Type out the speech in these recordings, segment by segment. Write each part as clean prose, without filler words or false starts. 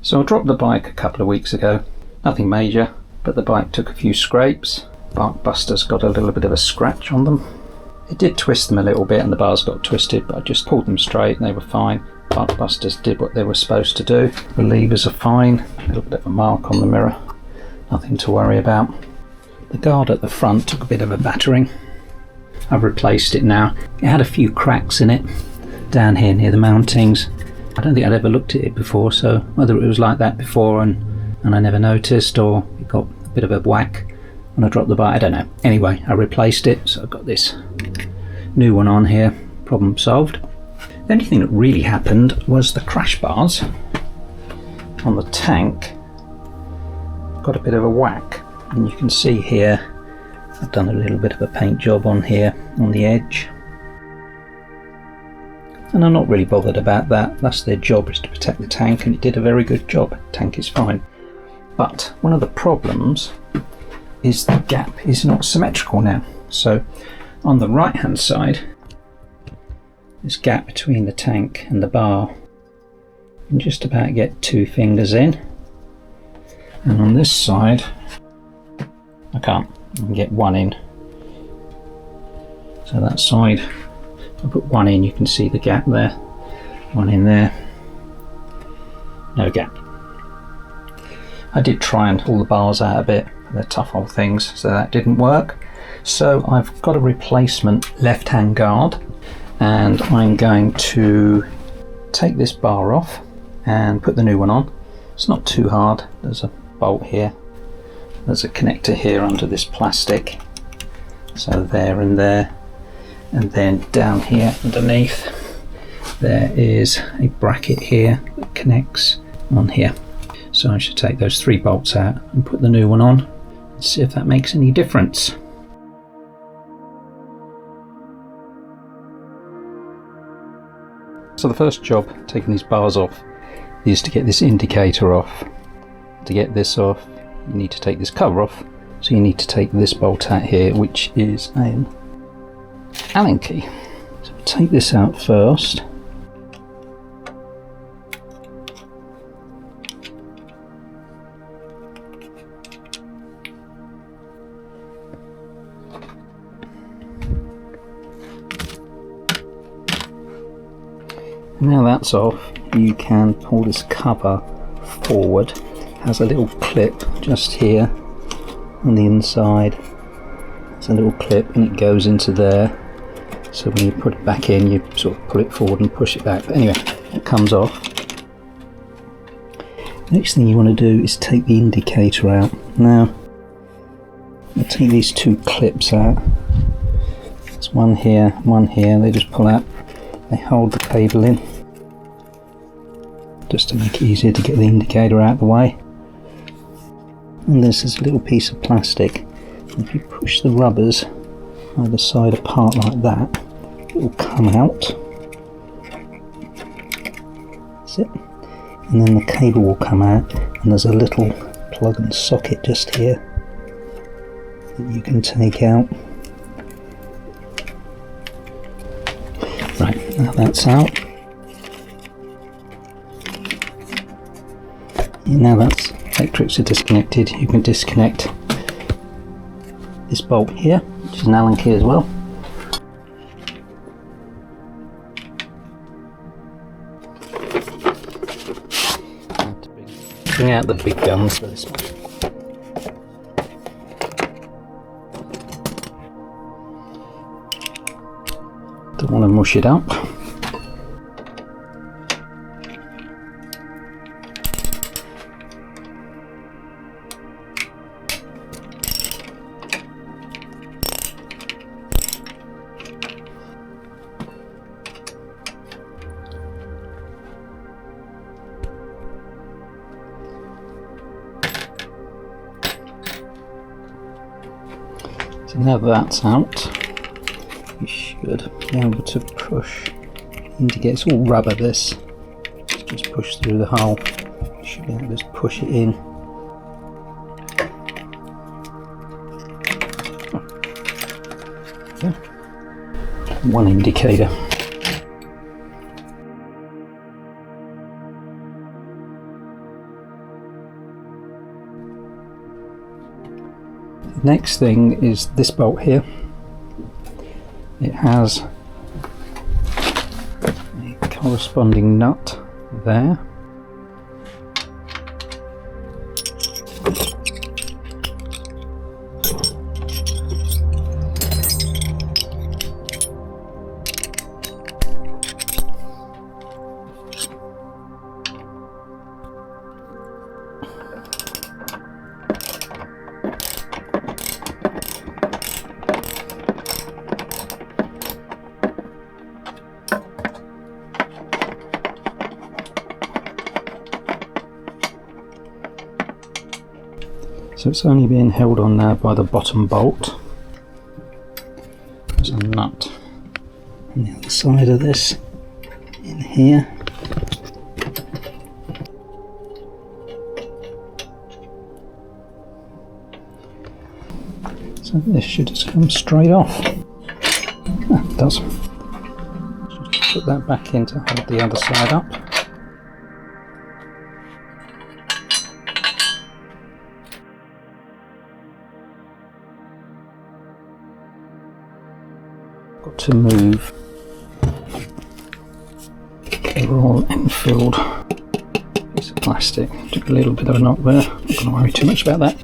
So I dropped the bike a couple of weeks ago, nothing major, but the bike took a few scrapes. Bark busters got a little bit of a scratch on them. It did twist them a little bit and the bars got twisted, but I just pulled them straight and they were fine. Bark busters did what they were supposed to do. The levers are fine, a little bit of a mark on the mirror, nothing to worry about. The guard at the front took a bit of a battering. I've replaced it now. It had a few cracks in it down here near the mountings. I don't think I'd ever looked at it before, so whether it was like that before and I never noticed, or it got a bit of a whack when I dropped the bike, I don't know. Anyway, I replaced it, so I've got this new one on here. Problem solved. The only thing that really happened was the crash bars on the tank got a bit of a whack, and you can see here I've done a little bit of a paint job on here on the edge. And I'm not really bothered about that. That's their job, is to protect the tank, and it did a very good job. The tank is fine. But one of the problems is the gap is not symmetrical now. So on the right hand side, this gap between the tank and the bar, you can just about get 2 fingers in. And on this side, I can't. I can get 1 in. So that side, I put 1 in, you can see the gap there. 1 in there. No gap. I did try and pull the bars out a bit. They're tough old things, so that didn't work. So I've got a replacement left-hand guard, and I'm going to take this bar off and put the new one on. It's not too hard. There's a bolt here. There's a connector here under this plastic. So there and there. And then down here underneath there is a bracket here that connects on here. So I should take those 3 bolts out and put the new one on and see if that makes any difference. So the first job, taking these bars off, is to get this indicator off. To get this off, you need to take this cover off. So you need to take this bolt out here, which is an Allen key. So take this out first. Now that's off, you can pull this cover forward. It has a little clip just here on the inside. It's a little clip and it goes into there. So when you put it back in, you sort of pull it forward and push it back. But anyway, it comes off. Next thing you want to do is take the indicator out. Now, I'll take these 2 clips out. There's one here, they just pull out. They hold the cable in, just to make it easier to get the indicator out of the way. And there's this little piece of plastic. If you push the rubbers either side apart like that, it will come out. That's it. And then the cable will come out, and there's a little plug and socket just here that you can take out. Right, now that's out. Now that's electrics are disconnected, you can disconnect this bolt here, which is an Allen key as well. Bring out the big guns for this one. Don't want to mush it up. So now that's out, you should be able to push indicate. It's all rubber, this. Just push through the hole. You should be able to just push it in. Yeah. One indicator. Next thing is this bolt here. It has a corresponding nut there. So it's only being held on there by the bottom bolt. There's a nut on the other side of this in here. So this should just come straight off. Ah, it does. Just put that back in to hold the other side up. Got to move the Royal Enfield piece of plastic. Took a little bit of a knock there. Not going to worry too much about that.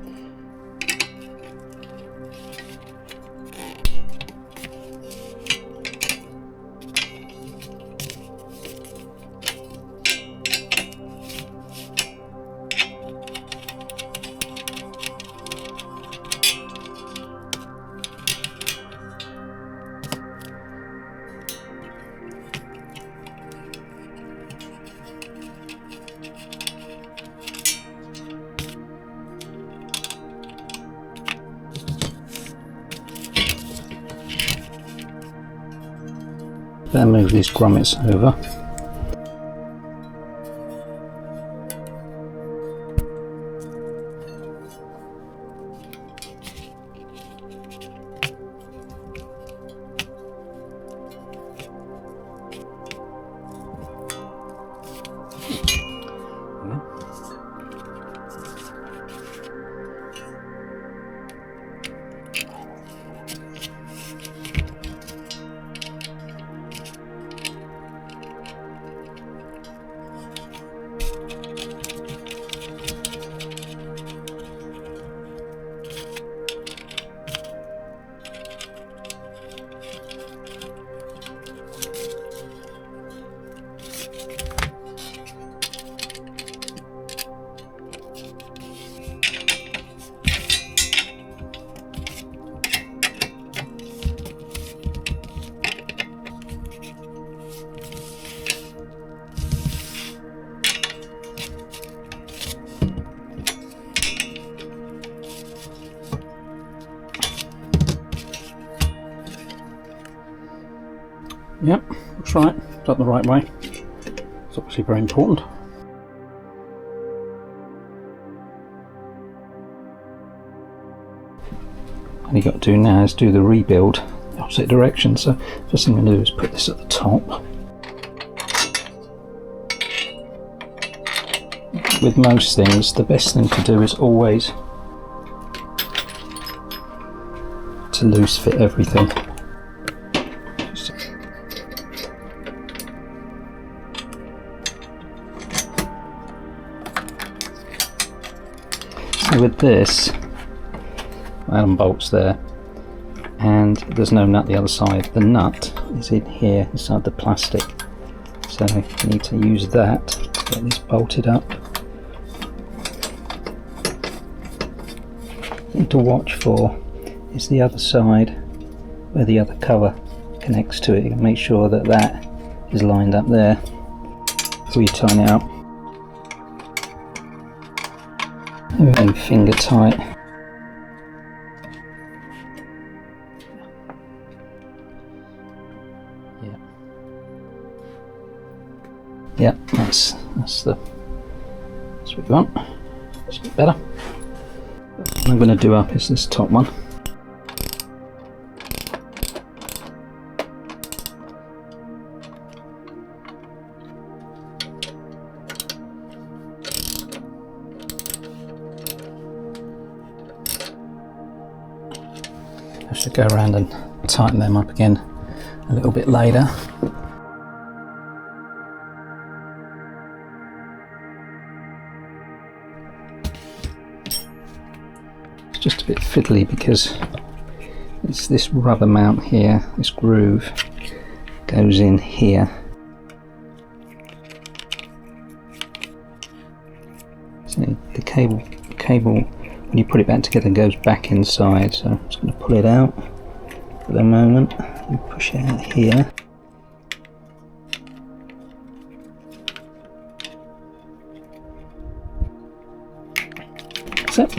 Then move these grommets over. Yep, looks right. Done the right way. It's obviously very important. All you've got to do now is do the rebuild the opposite direction. So first thing I'm going to do is put this at the top. With most things, the best thing to do is always to loose fit everything. So with this, Allen bolts there, and there's no nut the other side. The nut is in here inside the plastic, so you need to use that to get this bolted up. Thing to watch for is the other side where the other cover connects to it. You can make sure that that is lined up there before you tighten it up. And then finger tight. Yeah, that's what you want. It's a bit better. What I'm going to do up is this top one. I should go around and tighten them up again a little bit later. It's just a bit fiddly because it's this rubber mount here, this groove goes in here. See, the cable, when you put it back together, goes back inside, so I'm just going to pull it out for the moment and push it out here. That's it.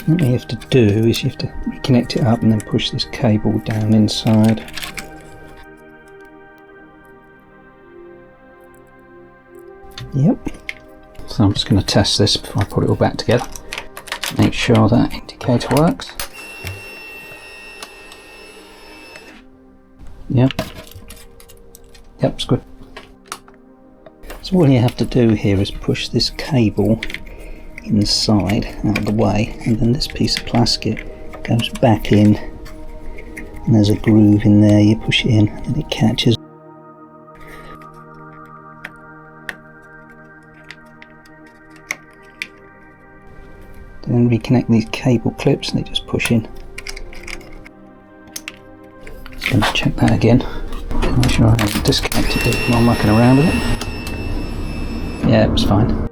What you have to do is you have to reconnect it up and then push this cable down inside. Yep. So I'm just going to test this before I put it all back together. Make sure that indicator works. Yep. Yep, it's good. So all you have to do here is push this cable inside, out of the way, and then this piece of plastic goes back in, and there's a groove in there. You push it in and it catches. Then reconnect these cable clips and they just push in. Just going to check that again. Make sure I haven't disconnected it while I'm mucking around with it. Yeah, it was fine.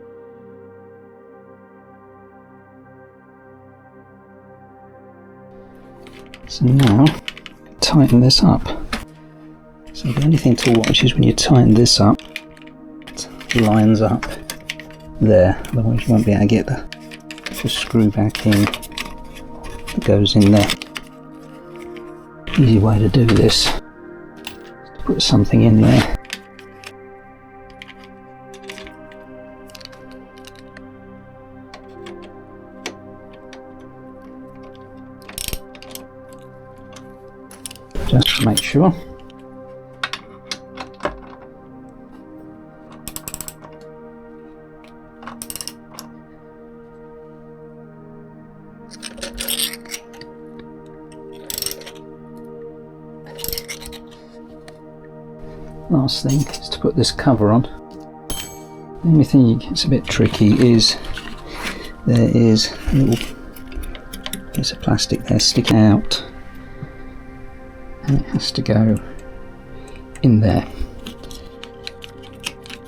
So now, tighten this up. So the only thing to watch is when you tighten this up, it lines up there, otherwise you won't be able to get the screw back in that goes in there. Easy way to do this is to put something in there. Just to make sure. Last thing is to put this cover on. The only thing that's a bit tricky is there is a little piece of plastic there sticking out, and it has to go in there.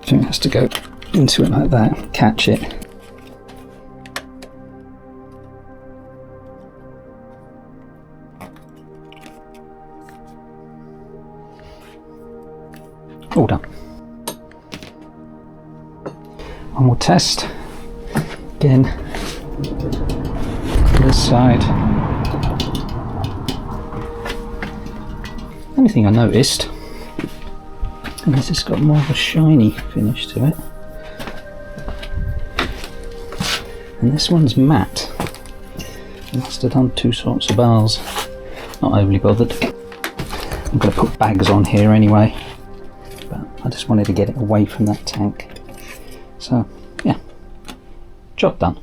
So it has to go into it like that, catch it. All done. One more test. Again, this side. Only thing I noticed, and this has got more of a shiny finish to it, and this one's matte. I must have done two sorts of bars. Not overly bothered. I'm going to put bags on here anyway. I just wanted to get it away from that tank. So, yeah, job done.